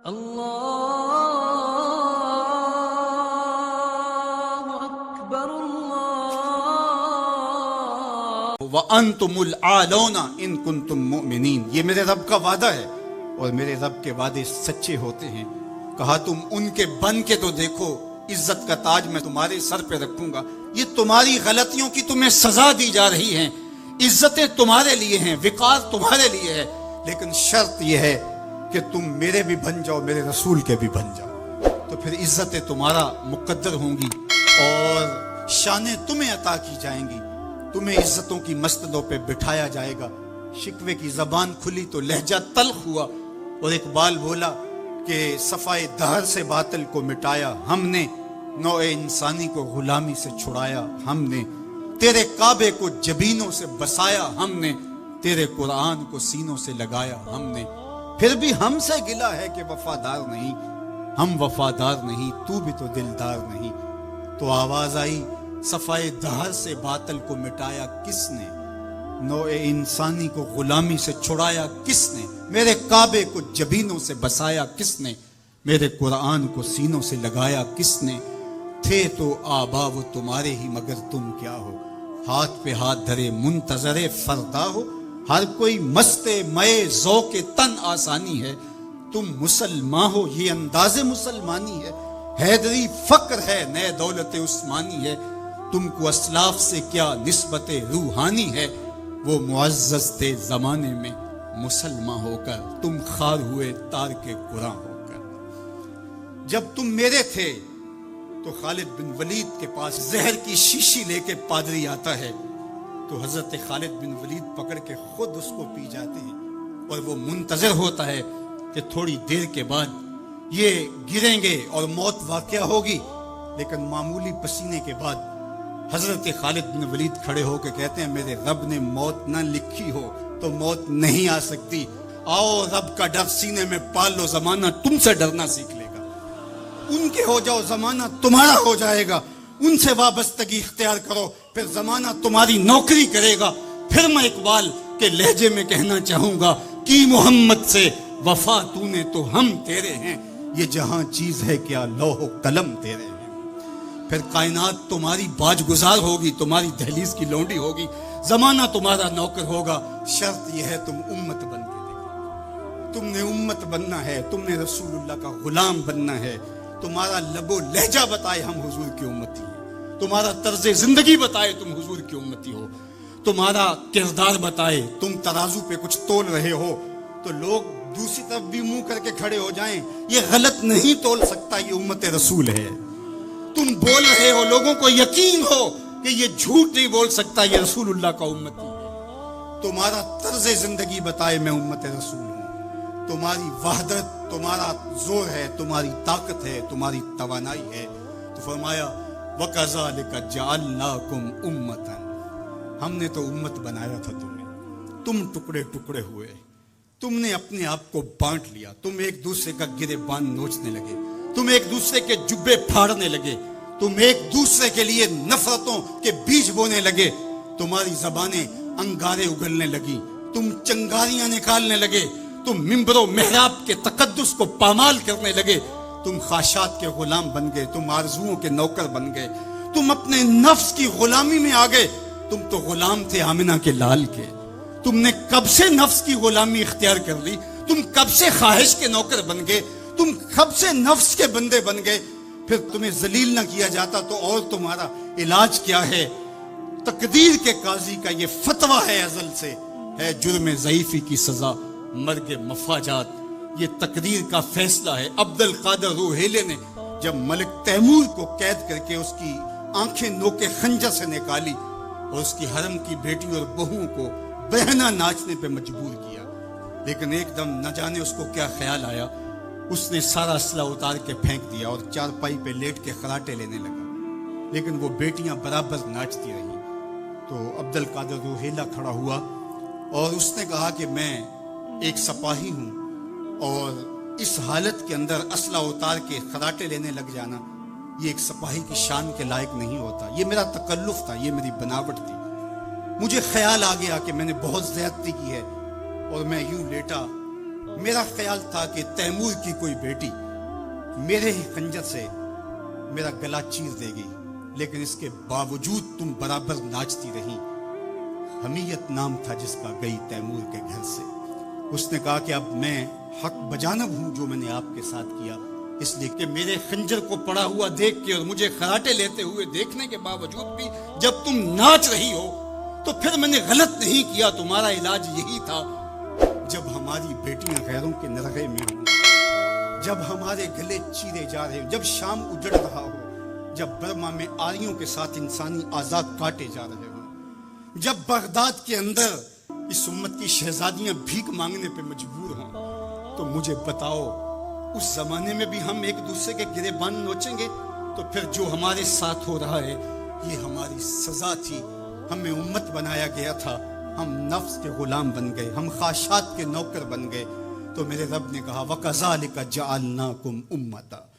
اللہ اکبر اللہ وَأَنْتُمُ الْعَالَوْنَ إِن كُنْتُم مُؤْمِنِينَ، یہ میرے رب کا وعدہ ہے اور میرے رب کے وعدے سچے ہوتے ہیں۔ کہا تم ان کے بن کے تو دیکھو، عزت کا تاج میں تمہارے سر پہ رکھوں گا۔ یہ تمہاری غلطیوں کی تمہیں سزا دی جا رہی ہیں، عزتیں تمہارے لیے ہیں، وقار تمہارے لیے ہے، لیکن شرط یہ ہے کہ تم میرے بھی بن جاؤ، میرے رسول کے بھی بن جاؤ، تو پھر عزتیں تمہارا مقدر ہوں گی اور شانیں تمہیں عطا کی جائیں گی، تمہیں عزتوں کی مسندوں پہ بٹھایا جائے گا۔ شکوے کی زبان کھلی تو لہجہ تلخ ہوا، اور اقبال بولا کہ صفائے دہر سے باطل کو مٹایا ہم نے، نوع انسانی کو غلامی سے چھڑایا ہم نے، تیرے کعبے کو جبینوں سے بسایا ہم نے، تیرے قرآن کو سینوں سے لگایا ہم نے، پھر بھی ہم سے گلہ ہے کہ وفادار نہیں، ہم وفادار نہیں، تو بھی تو دلدار نہیں۔ تو آواز آئی، صفائے دہر سے باطل کو مٹایا کس نے، نوع انسانی کو غلامی سے چھڑایا کس نے، میرے کعبے کو جبینوں سے بسایا کس نے، میرے قرآن کو سینوں سے لگایا کس نے، تھے تو آبا وہ تمہارے ہی مگر تم کیا ہو، ہاتھ پہ ہاتھ دھرے منتظر فردا ہو، ہر کوئی مست مئے ذوق تن آسانی ہے، تم مسلمان ہو یہ انداز مسلمانی ہے، حیدری فقر ہے نئے دولت عثمانی ہے، تم کو اسلاف سے کیا نسبت روحانی ہے، وہ معزز تھے زمانے میں مسلمان ہو کر، تم خار ہوئے تار کے قرآن ہو کر۔ جب تم میرے تھے تو خالد بن ولید کے پاس زہر کی شیشی لے کے پادری آتا ہے، تو حضرت خالد بن ولید پکڑ کے خود اس کو پی جاتے ہیں، اور وہ منتظر ہوتا ہے کہ تھوڑی دیر کے بعد یہ گریں گے اور موت واقع ہوگی، لیکن معمولی پسینے کے بعد حضرت خالد بن ولید کھڑے ہو کے کہتے ہیں میرے رب نے موت نہ لکھی ہو تو موت نہیں آ سکتی، آؤ رب کا ڈر سینے میں پال لو، زمانہ تم سے ڈرنا سیکھ لے گا، ان کے ہو جاؤ زمانہ تمہارا ہو جائے گا، ان سے وابستگی اختیار کرو پھر زمانہ تمہاری نوکری کرے گا۔ پھر میں اقبال کے لہجے میں کہنا چاہوں گا کہ محمد سے وفا تو نے تو ہم تیرے ہیں، یہ جہاں چیز ہے کیا لوح و قلم تیرے ہیں، پھر کائنات تمہاری باج گزار ہوگی، تمہاری دہلیز کی لونڈی ہوگی، زمانہ تمہارا نوکر ہوگا، شرط یہ ہے تم امت بن کے دیکھو، تم نے امت بننا ہے، تم نے رسول اللہ کا غلام بننا ہے، تمہارا لب و لہجہ بتائے ہم حضور کی امتی ہیں، تمہارا طرز زندگی بتائے تم حضور کی امتی ہو، تمہارا کردار بتائے تم ترازو پہ کچھ تول رہے ہو، تو لوگ دوسری طرف بھی منہ کر کے کھڑے ہو جائیں، یہ غلط نہیں تول سکتا، یہ امت رسول ہے، تم بول رہے ہو لوگوں کو یقین ہو کہ یہ جھوٹ نہیں بول سکتا، یہ رسول اللہ کا امتی ہے، تمہارا طرز زندگی بتائے میں امت رسول ہوں، تمہاری وحدت، تمہارا زور ہے، تمہاری طاقت ہے، تمہاری توانائی ہے، تو فرمایا وَكَذَلِكَ جَعَلْنَاكُمْ أُمَّةً، ہم نے تو امت بنایا تھا تمہیں، تم ٹکڑے ٹکڑے ہوئے، تم نے اپنے آپ کو بانٹ لیا، تم ایک دوسرے کا گریبان نوچنے لگے، تم ایک دوسرے کے جبے پھاڑنے لگے، تم ایک دوسرے کے لیے نفرتوں کے بیج بونے لگے، تمہاری زبانیں انگارے اگلنے لگی، تم چنگاریاں نکالنے لگے، تم ممبر و محراب کے تقدس کو پامال کرنے لگے، تم خواہشات کے غلام بن گئے، تم آرزوؤں کے نوکر بن گئے، تم اپنے نفس کی غلامی میں آ گئے، تم تو غلام تھے آمنہ کے لال کے، تم نے کب سے نفس کی غلامی اختیار کر لی، تم کب سے خواہش کے نوکر بن گئے، تم کب سے نفس کے بندے بن گئے، پھر تمہیں ذلیل نہ کیا جاتا تو اور تمہارا علاج کیا ہے؟ تقدیر کے قاضی کا یہ فتویٰ ہے ازل سے، ہے جرم ضعیفی کی سزا مرگ مفاجات، یہ تقدیر کا فیصلہ ہے۔ عبد القادر روحیلے نے جب ملک تیمور کو قید کر کے اس کی آنکھیں نوکے خنجر سے نکالی اور اس کی حرم کی بیٹی اور بہوؤں کو بہنا ناچنے پہ مجبور کیا، لیکن ایک دم نہ جانے اس کو کیا خیال آیا، اس نے سارا اسلحہ اتار کے پھینک دیا اور چارپائی پہ لیٹ کے خراٹے لینے لگا، لیکن وہ بیٹیاں برابر ناچتی رہیں۔ تو عبد القادر روحیلہ کھڑا ہوا اور اس نے کہا کہ میں ایک سپاہی ہوں اور اس حالت کے اندر اسلحہ اتار کے خراٹے لینے لگ جانا یہ ایک سپاہی کی شان کے لائق نہیں ہوتا، یہ میرا تکلف تھا، یہ میری بناوٹ تھی، مجھے خیال آ گیا کہ میں نے بہت زیادتی کی ہے، اور میں یوں لیٹا میرا خیال تھا کہ تیمور کی کوئی بیٹی میرے ہی خنجر سے میرا گلا چیر دے گی، لیکن اس کے باوجود تم برابر ناچتی رہی۔ حمیت نام تھا جس کا، گئی تیمور کے گھر سے۔ اس نے کہا کہ اب میں حق بجانب ہوں جو میں نے آپ کے ساتھ کیا، اس لیے کہ میرے خنجر کو پڑا ہوا دیکھ کے اور مجھے خراٹے لیتے ہوئے دیکھنے کے باوجود بھی جب تم ناچ رہی ہو تو پھر میں نے غلط نہیں کیا۔ تمہارا علاج یہی تھا، جب ہماری بیٹیاں غیروں کے نرغے میں ہوں، جب ہمارے گلے چیرے جا رہے ہوں، جب شام اجڑ رہا ہو، جب برما میں آریوں کے ساتھ انسانی آزاد کاٹے جا رہے ہوں، جب بغداد کے اندر اس امت کی شہزادیاں بھیک مانگنے پہ مجبور ہوں، تو مجھے بتاؤ اس زمانے میں بھی ہم ایک دوسرے کے گریبان نوچیں گے؟ تو پھر جو ہمارے ساتھ ہو رہا ہے یہ ہماری سزا تھی۔ ہمیں امت بنایا گیا تھا، ہم نفس کے غلام بن گئے، ہم خواہشات کے نوکر بن گئے۔ تو میرے رب نے کہا وَكَذَلِكَ جَعَلْنَاكُمْ أُمَّةً